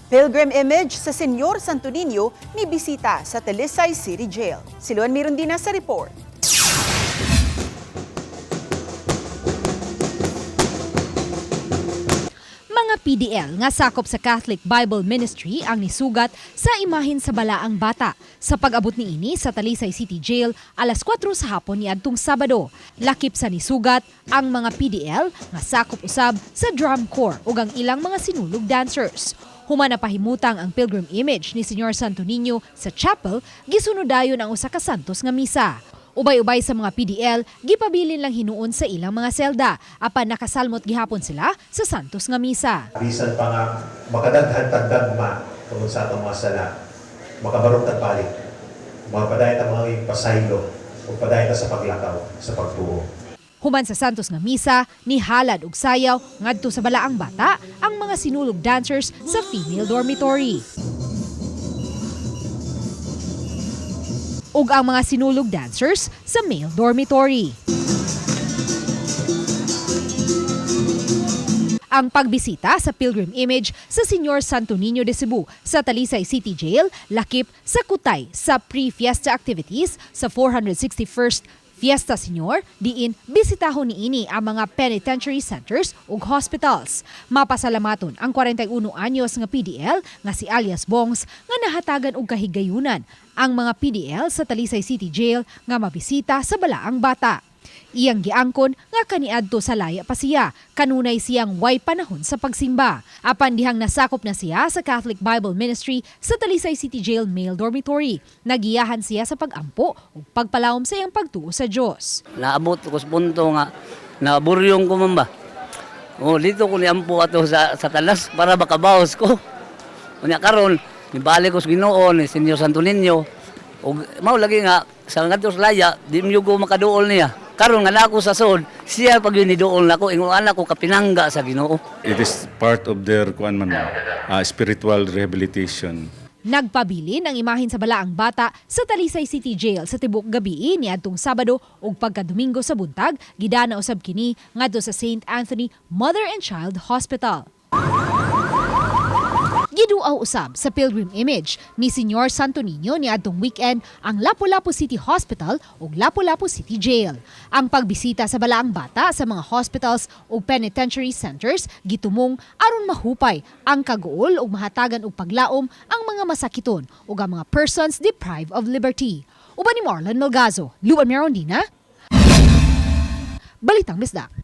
Pilgrim image sa Senyor Santo Niño ni bisita sa Talisay City Jail. Si Luan Mirondina sa report. Mga PDL nga sakop sa Catholic Bible Ministry ang nisugat sa imahin sa balaang bata sa pag-abot niini sa Talisay City Jail alas 4 sa hapon niadtong Sabado. Lakip sa nisugat ang mga PDL nga sakop usab sa drum corps ug ang ilang mga sinulog dancers. Human na pahimutang ang pilgrim image ni Senyor Santo Niño sa chapel, gisunodayon ang usa ka santos nga misa. Ubay-ubay sa mga PDL, gipabilin lang hinuon sa ilang mga selda, apan nakasalmot gihapon sila sa santos nga misa. Bisan pa nga makadaghan-tagdag tungod sa atong mga sala, makabarong tagbalik, mapadayon ang mga pasaylo, o padayon sa paglakaw, sa pagtuo. Human sa santos nga misa, nihalad og sayaw ngadto sa balaang bata ang mga sinulog dancers sa female dormitory. Ug ang mga sinulog dancers sa male dormitory. Ang pagbisita sa pilgrim image sa Senyor Santo Niño de Cebu sa Talisay City Jail lakip sa kutay sa pre-fiesta activities sa 461st Fiesta Senyor, diin bisitahon niini ang mga penitentiary centers ug hospitals. Mapasalamaton ang 41 anyos nga PDL nga si alias Bongs nga nahatagan og kahigayunan ang mga PDL sa Talisay City Jail nga mabisita sa balaang bata. Iyang giangkon nga kaniadto sa laya pa siya, kanunay siyang way panahon sa pagsimba. Apan dihang nasakop na siya sa Catholic Bible Ministry sa Talisay City Jail Male Dormitory. Nagiyahan siya sa pagampo ug pagpalawom sa iyang pagtuo sa Dios. Naabot ko sa punto nga naburyong ko man ba. Dito ko niampo ato sa talas para makabawas ko. Unya karon nibalik ko sa Ginoo ni Senyor Santo Niño. Ug mao lagi nga sa ngadto sa laya di mo ko makaduol niya. Karon nga nako sa sod, siya pag yunidoon nako ingon anak ko kapinangga sa Ginoo. It is part of their spiritual rehabilitation. Nagpabilin ang imahin sa balaang bata sa Talisay City Jail sa tibok gabi niadtong Sabado ug pagka-Domingo sa buntag gidana usab kini ngadto sa St. Anthony Mother and Child Hospital. Giduaw usab sa pilgrim image ni Senyor Santo Niño niadtong weekend ang Lapu-Lapu City Hospital ug Lapu-Lapu City Jail. Ang pagbisita sa balaang bata sa mga hospitals ug penitentiary centers gitumong aron mahupay ang kaguol ug mahatagan og paglaom ang mga masakiton ug ang mga persons deprived of liberty. Uban ni Marlon Melgazo, Luan Mirondina, Balitang Bisdak.